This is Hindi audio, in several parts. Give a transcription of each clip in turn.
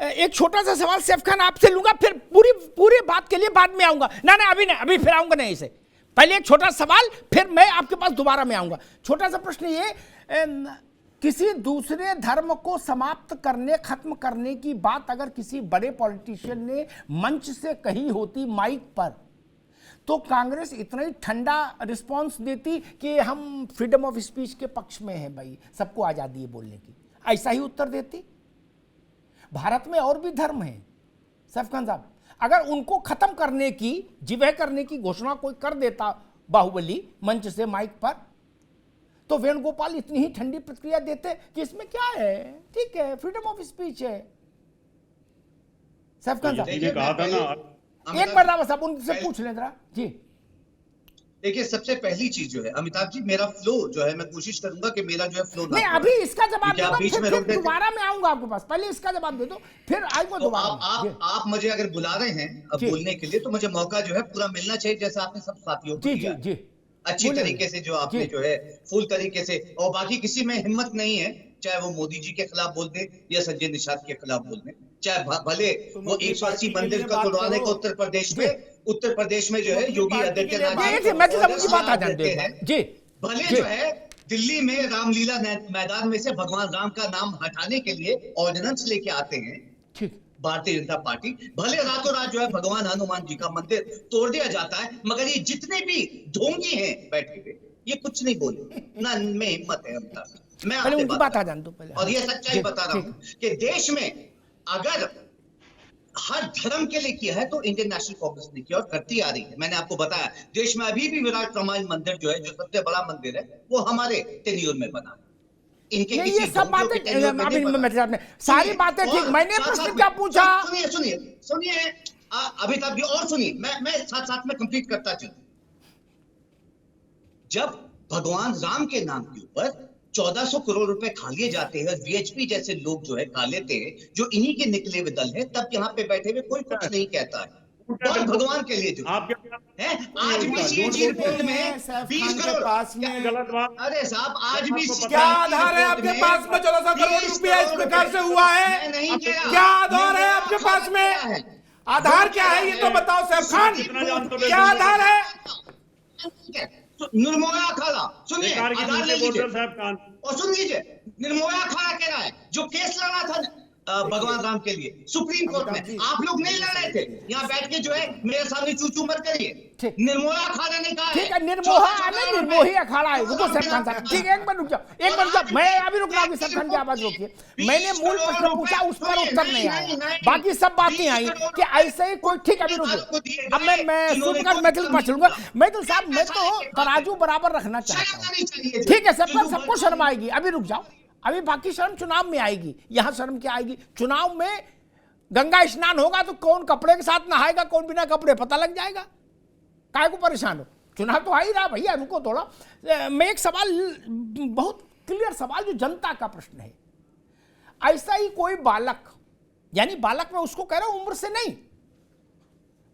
एक छोटा सा सवाल सैफ खान आपसे लूंगा, फिर पूरी बात के लिए बाद में आऊंगा। ना अभी नहीं, अभी फिर आऊंगा नहीं इसे। पहले एक छोटा सवाल, फिर मैं आपके पास दोबारा में आऊंगा। छोटा सा प्रश्न ये, किसी दूसरे धर्म को समाप्त करने, खत्म करने की बात अगर किसी बड़े पॉलिटिशियन ने मंच से कही होती माइक पर, तो कांग्रेस इतना ही ठंडा रिस्पांस देती कि हम फ्रीडम ऑफ स्पीच के पक्ष में हैं, भाई सबको आजादी है बोलने की, ऐसा ही उत्तर देती। भारत में और भी धर्म हैं सैफ खान साहब, अगर उनको खत्म करने की, जिवह करने की घोषणा कोई कर देता बाहुबली मंच से माइक पर, तो वेणुगोपाल इतनी ही ठंडी प्रतिक्रिया देते कि इसमें क्या है, ठीक है फ्रीडम ऑफ स्पीच है। सैफ खान साहब कहा था ना, एक बार बस आप उनसे पूछ लें जरा जी। देखिए, सबसे पहली चीज जो है अमिताभ जी, मेरा फ्लो जो है, मैं कोशिश करूंगा कि मेरा जो है फ्लो नहीं, अभी इसका जवाब दे दो, फिर दोबारा मैं आऊंगा आपके पास। पहले इसका जवाब दे दो, फिर आऊंगा दोबारा। आप मुझे अगर बुला रहे हैं अब बोलने के लिए, तो मुझे मौका जो है पूरा मिलना चाहिए, जैसा आपने सब साथियों को दिया जी अच्छी तरीके से, जो आपने जो है फुल तरीके से। और बाकी किसी में हिम्मत नहीं है, चाहे वो मोदी जी के खिलाफ बोल दे या संजय निषाद के खिलाफ बोल दे, चाहे भले वो 180 मंदिर का तोड़वाने को उत्तर प्रदेश में जो है योगी आदित्यनाथ जी, भले जो है दिल्ली में रामलीला मैदान में से भगवान राम का नाम हटाने के लिए ऑर्डिनेंस लेके आते हैं भारतीय जनता पार्टी, भले रातों रात जो है भगवान हनुमान जी का मंदिर तोड़ दिया जाता है, मगर ये जितने भी ढोंगी हैं बैठे हुए, ये कुछ नहीं बोले ना, इनमें हिम्मत है। मैं आपसे बात आ जान दो पहले, और ये सच्चाई बता रहा हूं कि देश में अगर हर धर्म के लिए किया है तो इंडियन नेशनल कांग्रेस ने किया और करती आ रही है। मैंने आपको बताया, देश में अभी भी विराट रामायण मंदिर जो है, जो सबसे बड़ा मंदिर है, वो हमारे टेन्योर में बना है। इनके ये सब बातें, सारी बातें ठीक। मैंने प्रश्न क्या पूछा, सुनिए अमिताभ जी, और सुनिए, मैं साथ साथ में कंप्लीट करता चलूं। जब भगवान राम के नाम के ऊपर 1400 करोड़ रुपए खा लिए जाते हैं, वीएचपी जैसे लोग जो है खा लेते हैं, जो इन्हीं के निकले हुए दल है, तब यहाँ पे बैठे हुए कोई कुछ नहीं कहता है। और भगवान के लिए जो है, आज भी सीएजी रिपोर्ट में 20 करोड़ पास में गलत बात। अरे साहब, आज भी क्या आधार है आपके पास में 1400 करोड़ रुपया इस प्रकार से हुआ है? क्या आधार है आपके पास में? आधार क्या है ये तो बताओ सैफ खान, क्या आधार है? निर्मोया अखाड़ा, सुनिए, आधार ले लीजिए और सुन लीजिए, निर्मोया अखाड़ा कह रहा है जो केस लड़ा था भगवान राम के लिए सुप्रीम कोर्ट में, आप लोग नहीं लड़ रहे थे, यहाँ बैठ के जो है मेरे सामने चूचू मत करिए। निर्मोया अखाड़ा ने कहा, ठीक है, निर्मोही अखाड़ा है, रुको सैफ खान साहब, ठीक है, एक मिनट रुक जाओ, मैं अभी रुक रहा हूँ, सैफ खान की आवाज रोकिए। मैंने मूल प्रश्न पूछा, उस पर उत्तर नहीं आया, बाकी सब बातें आई कि ऐसे ही कोई, ठीक है अभी रुकिए, अब मैं सुनकर मैथिल पर चलूंगा। मैथिल साहब, मैं तो तराजू बराबर रखना चाहता हूँ, ठीक है सैफ खान, सबको शर्म आएगी, अभी रुक जाओ, अभी बाकी शर्म चुनाव में आएगी, यहां शर्म क्या आएगी? चुनाव में गंगा स्नान होगा तो कौन कपड़े के साथ नहाएगा, कौन बिना कपड़े, पता लग जाएगा, काहे को परेशान हो? चुनाव तो आ ही रहा भैया, रुको थोड़ा। मैं एक सवाल, बहुत क्लियर सवाल, जो जनता का प्रश्न है, ऐसा ही कोई बालक, यानी बालक मैं उसको कह रहा हूं उम्र से नहीं,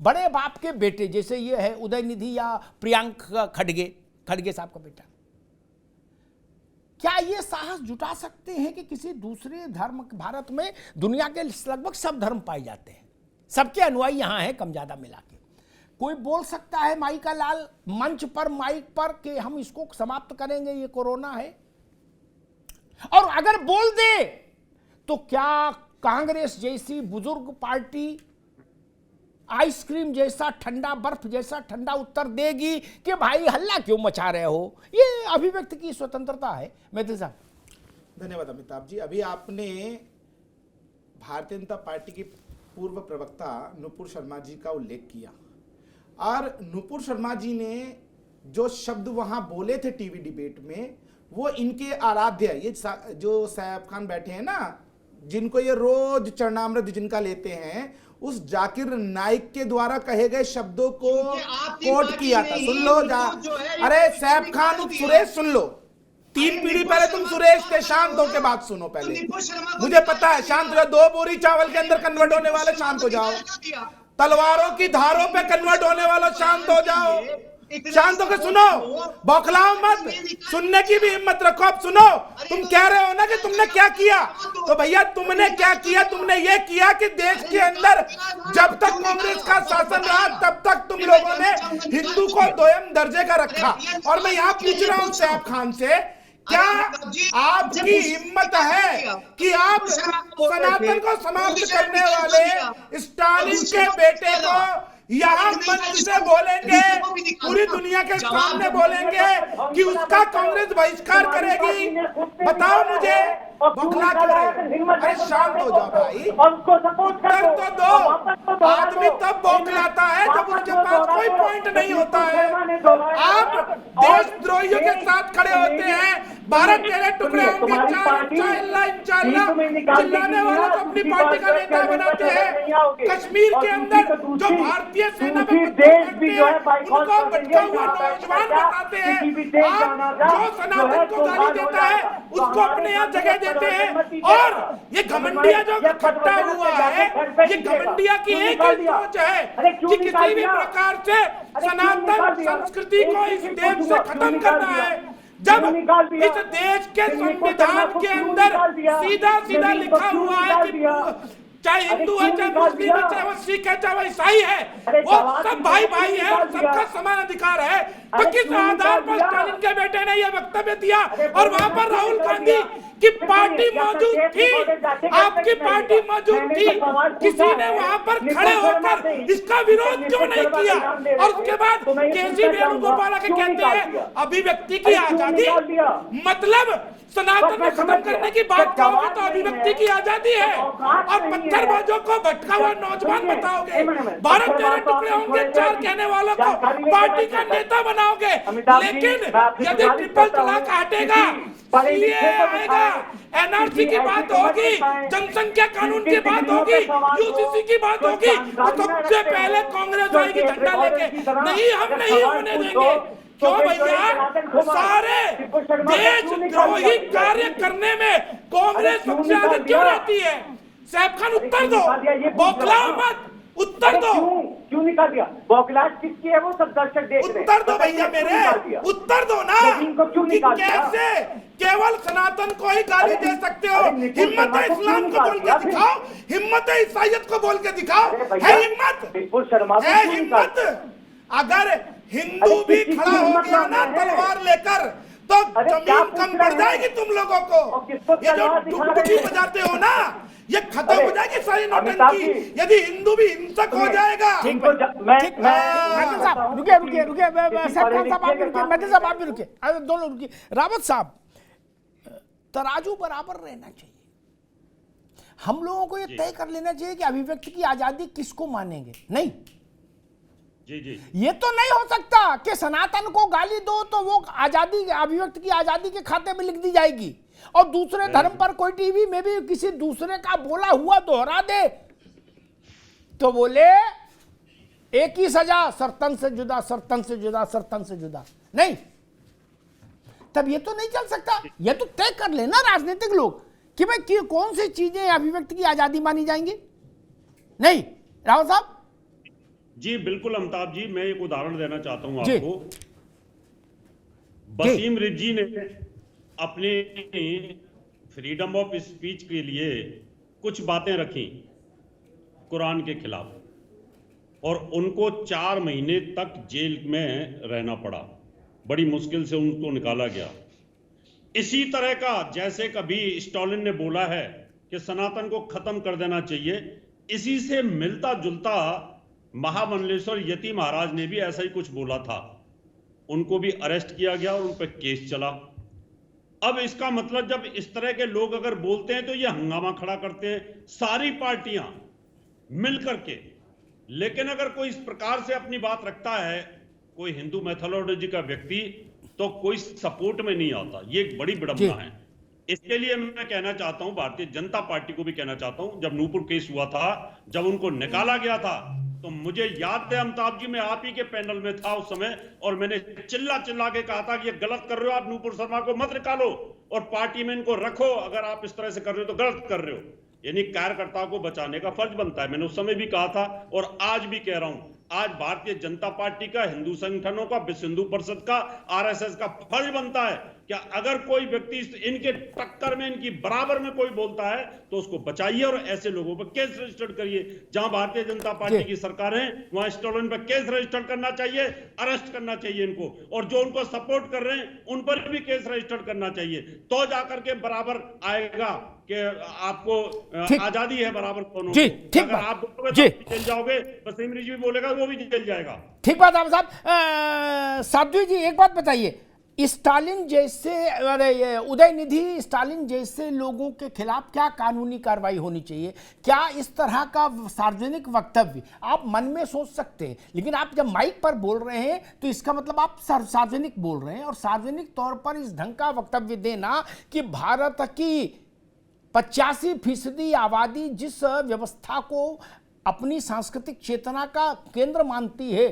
बड़े बाप के बेटे जैसे ये है उदयनिधि या प्रियांक खड़गे साहब का बेटा, क्या ये साहस जुटा सकते हैं कि किसी दूसरे धर्म, भारत में दुनिया के लगभग सब धर्म पाए जाते हैं, सबके अनुयायी यहां हैं कम ज्यादा मिला के, कोई बोल सकता है माई का लाल मंच पर, माइक पर, कि हम इसको समाप्त करेंगे, ये कोरोना है? और अगर बोल दे तो क्या कांग्रेस जैसी बुजुर्ग पार्टी आइसक्रीम जैसा ठंडा, बर्फ जैसा ठंडा उत्तर देगी कि भाई हल्ला क्यों मचा रहे हो? ये अभिव्यक्ति की स्वतंत्रता है। मैथिल साहब। धन्यवाद अमिताभ जी। अभी आपने भारतीय जनता पार्टी की पूर्व प्रवक्ता नुपुर शर्मा जी का उल्लेख किया, और नुपुर शर्मा जी ने जो शब्द वहां बोले थे टीवी डिबेट में, वो इनके आराध्य, ये जो सैफ खान बैठे हैं ना, जिनको ये रोज चरणामृत जिनका लेते हैं, उस जाकिर नाइक के द्वारा कहे गए शब्दों को कोट किया था। सुन लो अरे सैफ खान, सुरेश सुन लो, 3 पीढ़ी पहले तुम सुरेश थे, शांत होकर बात सुनो पहले, मुझे पता है, शांत हो जाओ, 2 बोरी चावल के अंदर कन्वर्ट होने वाले शांत हो जाओ, तलवारों की धारों पे कन्वर्ट होने वाला शांत हो जाओ, शांत होकर सुनो, बौखलाओ मत, सुनने की भी हिम्मत रखो। अब सुनो, तुम कह रहे हो ना कि तुमने क्या किया, तो भैया तुमने क्या किया? तुमने ये किया कि देश के अंदर जब तक कांग्रेस का शासन रहा तब तक तुम लोगों ने हिंदू को दोयम दर्जे का रखा। और मैं यहाँ पूछ रहा हूँ सैफ खान से, क्या आपकी हिम्मत है कि आप सनातन को समाप्त करने वाले स्टालिन के बेटे को यहाँ मंच से बोलेंगे, पूरी दुनिया के सामने बोलेंगे कि उसका कांग्रेस बहिष्कार करेगी? बताओ मुझे, बौखला क्यों रहे? अरे शांत हो जाओ भाई, उत्तर तो दो। आदमी तब बौखलाता है जब उसके पास कोई पॉइंट नहीं होता है। आप देशद्रोहियों के साथ खड़े होते हैं, भारत तेरे टुकड़े होंगे, इंशाअल्लाह चिल्लाने वालों को अपनी पार्टी का नेता बनाते हैं। कश्मीर के अंदर जो भारतीय सेना में उनको भटका हुआ नौजवान बताते हैं। आप जो सनातन को गाली देता है उसको अपने यहाँ जगह देते हैं। और ये घमंडिया जो इकट्ठा हुआ है, ये घमंडिया की एक ही सोच है कि किसी भी प्रकार से सनातन संस्कृति को इस देश से खत्म करना है। जब इस देश के संविधान के अंदर सीधा सीधा लिखा हुआ है कि चाहे हिंदू है, चाहे मुस्लिम है, चाहे वो सिख है, चाहे वो ईसाई है, वो सब भाई भाई है, सबका समान अधिकार है। तो किस आधार पर स्टालिन के बेटे ने यह वक्तव्य दिया? और वहां पर राहुल गांधी की पार्टी मौजूद थी, आपकी पार्टी मौजूद थी, किसी ने वहां पर खड़े होकर इसका विरोध क्यों नहीं किया? और उसके बाद केसी वेणुगोपाल के कहते हैं अभिव्यक्ति की आजादी, मतलब सनातन में खत्म करने की बात करोगे तो अभिव्यक्ति की आजादी है, और पत्थरबाजों को भटका हुआ नौजवान बताओगे, भारत तेरे टुकड़े होंगे चार कहने वालों को पार्टी का नेता बनाओगे। लेकिन यदि ट्रिपल तलाक हटेगा, सीए आएगा, एनआरसी की बात होगी, जनसंख्या कानून की बात होगी, यूसीसी की बात होगी, तो सबसे पहले कांग्रेस आएगी झंडा लेके। नहीं, हम नहीं होने देंगे। क्यों भैया? सारे देशद्रोही कार्य करने में कांग्रेस सबसे आगे क्यों रहती है? सैफ खान उत्तर दो, बौखलाओ मत, उत्तर दो। क्यों निकाल दिया? बौखलाहट किसकी है वो सब दर्शक देख रहे हैं। उत्तर दो भैया मेरे, उत्तर दो ना कि कैसे केवल सनातन को ही गाली दे सकते हो? हिम्मत है इस्लाम को बोल के दिखाओ, हिम्मत है ईसाइयत को बोल के दिखाओ, है हिम्मत? है हिम्मत? अगर हिंदू भी खड़ा हो गया ना तलवार लेकर तो जमीन कम पड़ जाएगी तुम लोगों को। ये जो डुगडुगी बजाते हो ना, ये खत्म हो जाएगी सारी नौटंकी यदि हिंदू भी हिंसक हो जाएगा। ठीक साहब रुके साहब आप भी रुके, दोनों रुकिए। रावत साहब, तराजू बराबर रहना चाहिए। हम लोगों को ये तय कर लेना चाहिए कि अभिव्यक्ति की आजादी किसको मानेंगे। नहीं, जी जी, ये तो नहीं हो सकता कि सनातन को गाली दो तो वो आजादी, अभिव्यक्ति की आजादी के खाते में लिख दी जाएगी, और दूसरे धर्म पर कोई टीवी में भी किसी दूसरे का बोला हुआ दोहरा दे तो बोले एक ही सजा, सरतन से जुदा, सरतन से जुदा, सरतन से जुदा। नहीं, तब ये तो नहीं चल सकता। ये तो तय कर लेना राजनीतिक लोग कि भाई कौन सी चीजें अभिव्यक्ति की आजादी मानी जाएंगी। नहीं राव साहब? जी बिल्कुल अमिताभ जी, मैं एक उदाहरण देना चाहता हूं आपको। वसीम रिजवी ने अपनी फ्रीडम ऑफ स्पीच के लिए कुछ बातें रखी कुरान के खिलाफ, और उनको 4 महीने तक जेल में रहना पड़ा। बड़ी मुश्किल से उनको निकाला गया। इसी तरह का जैसे कभी स्टालिन ने बोला है कि सनातन को खत्म कर देना चाहिए, इसी से मिलता जुलता महामंडलेश्वर यति महाराज ने भी ऐसा ही कुछ बोला था। उनको भी अरेस्ट किया गया और उन पर केस चला। अब इसका मतलब जब इस तरह के लोग अगर बोलते हैं तो ये हंगामा खड़ा करते हैं सारी पार्टियां मिलकर के। लेकिन अगर कोई इस प्रकार से अपनी बात रखता है कोई हिंदू मैथोलॉजी का व्यक्ति, तो कोई सपोर्ट में नहीं आता। ये एक बड़ी विडंबना है। इसके लिए मैं कहना चाहता हूं, भारतीय जनता पार्टी को भी कहना चाहता हूं, जब नूपुर केस हुआ था, जब उनको निकाला गया था, तो मुझे याद है अमिताभ जी, मैं आप ही के पैनल में था उस समय, और मैंने चिल्ला चिल्ला के कहा था कि ये गलत कर रहे हो, आप नूपुर शर्मा को मत निकालो और पार्टी में इनको रखो। अगर आप इस तरह से कर रहे हो तो गलत कर रहे हो। यानी कार्यकर्ताओं को बचाने का फर्ज बनता है। मैंने उस समय भी कहा था और आज भी कह रहा हूं, आज भारतीय जनता पार्टी का, हिंदू संगठनों का, विश्व हिंदू परिषद का, आरएसएस का फर्ज बनता है कि अगर कोई व्यक्ति इनके टक्कर में, इनकी बराबर में कोई बोलता है तो उसको बचाइए और ऐसे लोगों पर केस रजिस्टर करिए। जहां भारतीय जनता पार्टी की सरकार है वहां स्टोलन पर केस रजिस्टर करना चाहिए, अरेस्ट करना चाहिए इनको, और जो उनको सपोर्ट कर रहे हैं उन पर भी केस रजिस्टर करना चाहिए। तो जाकर के बराबर आएगा कि आपको आजादी है बराबर दोनों को। ठीक अगर आप बोलोगे तो जेल जाओगे, वसीम रिजवी बोलेगा वो भी जेल जाएगा। ठीक बात आप साहब। साध्वी जी एक बात बताइए, स्टालिन जैसे, अरे ये उदयनिधि स्टालिन जैसे लोगों के खिलाफ क्या कानूनी कार्रवाई होनी चाहिए? क्या इस तरह का सार्वजनिक वक्तव्य आप मन में सोच सकते हैं, लेकिन आप जब माइक पर बोल रहे हैं तो इसका मतलब आप सार्वजनिक बोल रहे हैं, और सार्वजनिक तौर पर इस ढंग का वक्तव्य देना कि भारत की 85% आबादी जिस व्यवस्था को अपनी सांस्कृतिक चेतना का केंद्र मानती है,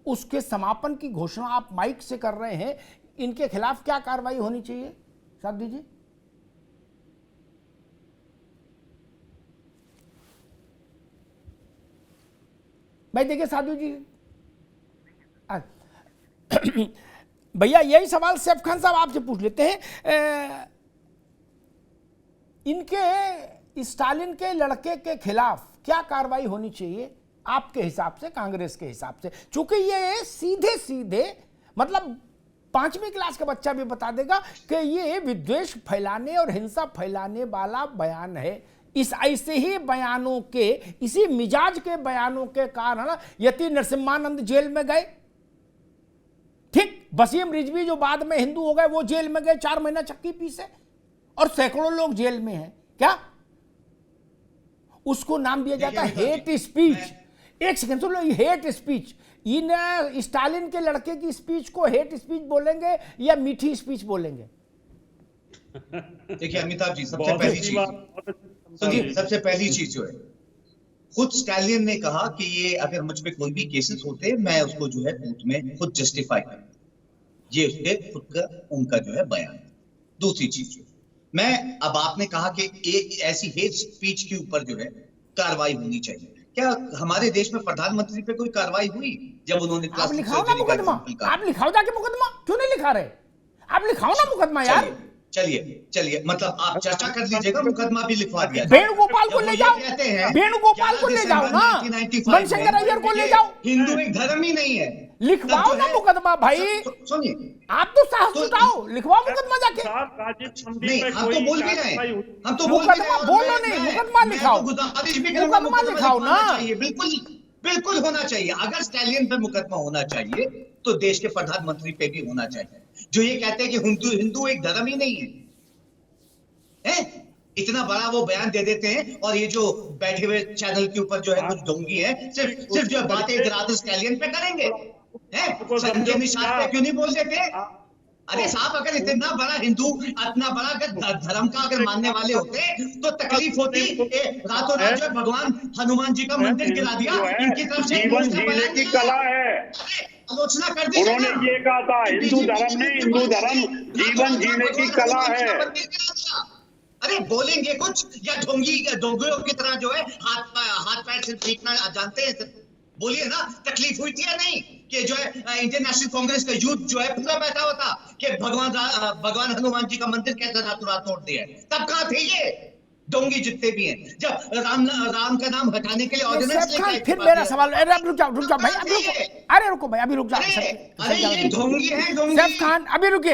उसके समापन की घोषणा आप माइक से कर रहे हैं, इनके खिलाफ क्या कार्रवाई होनी चाहिए साध्वी जी? भाई देखिए साध्वी जी, भैया यही सवाल सैफ खान साहब आपसे पूछ लेते हैं। इनके स्टालिन के लड़के के खिलाफ क्या कार्रवाई होनी चाहिए आपके हिसाब से, कांग्रेस के हिसाब से? चूंकि ये सीधे सीधे, मतलब 5वीं क्लास का बच्चा भी बता देगा कि ये विद्वेष फैलाने और हिंसा फैलाने वाला बयान है। इस ऐसे ही बयानों के, इसी मिजाज के बयानों के कारण यति नरसिम्हानंद जेल में गए। ठीक, वसीम रिजवी जो बाद में हिंदू हो गए वो जेल में गए, 4 महीना चक्की पीसे, और सैकड़ों लोग जेल में हैं। क्या उसको नाम दिया जाता है हेट स्पीच? एक सेकंड सुन लो, हेट स्पीच, इन स्टालिन के लड़के की स्पीच को हेट स्पीच बोलेंगे या मीठी स्पीच बोलेंगे? देखिए अमिताभ जी, सबसे पहली चीज जो है, खुद स्टालिन ने कहा कि ये अगर मुझ पे कोई भी केसेस होते मैं उसको जो है कोर्ट में खुद जस्टिफाई कर, ये उसके खुद का उनका जो है बयान। दूसरी चीज जो मैं, अब आपने कहा कि एक ऐसी हेट स्पीच के ऊपर जो है कार्रवाई होनी चाहिए। क्या हमारे देश में प्रधानमंत्री पे कोई कार्रवाई हुई जब उन्होंने आप लिखाओ ना मुकदमा, आप लिखाओ जाके मुकदमा, क्यों नहीं लिखा रहे? आप लिखाओ ना मुकदमा यार। चलिए मतलब आप चर्चा कर लीजिएगा, मुकदमा भी लिखवा दिया। वेणुगोपाल को ले जाओ, वेणुगोपाल को ले जाओ ना, मनशंकर अय्यर को ले जाओ। हिंदू एक धर्म ही नहीं है, लिखवाओ ना मुकदमा भाई। सुनिए, आप तो साहस जुटाओ, लिखवाओ मुकदमा जाके। नहीं, हम तो बोल भी रहे हैं, हम तो मुकदमा बोलो नहीं, मुकदमा लिखाओ, मुकदमा लिखाओ ना। बिल्कुल होना चाहिए। अगर स्टालिन पे मुकदमा होना चाहिए तो देश के प्रधानमंत्री पे भी होना चाहिए, जो ये कहते हैं कि हिंदू एक धर्म ही नहीं है। इतना बड़ा वो बयान दे देते हैं, और ये जो बैठे हुए चैनल के ऊपर जो है कुछ ढोंगी है, सिर्फ जो बातें इधर स्टालिन पे करेंगे, संजय निषाद पे क्यों नहीं बोल देते? अरे साहब, अगर इतना बड़ा हिंदू, इतना बड़ा अगर धर्म का अगर मानने वाले होते तो तकलीफ होती। रातों रात जो भगवान हनुमान जी का मंदिर गिरा दिया, इनकी तरफ से जीवन जीने की कला है, आलोचना कर दी। उन्होंने ये कहा था, हिंदू धर्म नहीं, हिंदू धर्म जीवन जीने की कला है। अरे बोलेंगे कुछ या ढोंगियों की तरह जो है हाथ पैर से सीखना जानते हैं? बोलिए ना, तकलीफ हुई थी या नहीं कि जो है इंडियन नेशनल कांग्रेस का यूथ जो है पूरा बैठा हुआ था कि भगवान हनुमान जी का मंदिर कैसे रातों रात तोड़ दिया? तब कहाँ थे ये डोंगी जितने भी हैं, जब राम का नाम हटाने के लिए ऑर्डिनेंस लेके आए? फिर मेरा सवाल, अरे अब रुक जाओ भाई, अभी रुको, अरे रुको भाई, अभी रुक जाओ। अरे ये ढोंगी है, सैफ खान अभी रुकिए,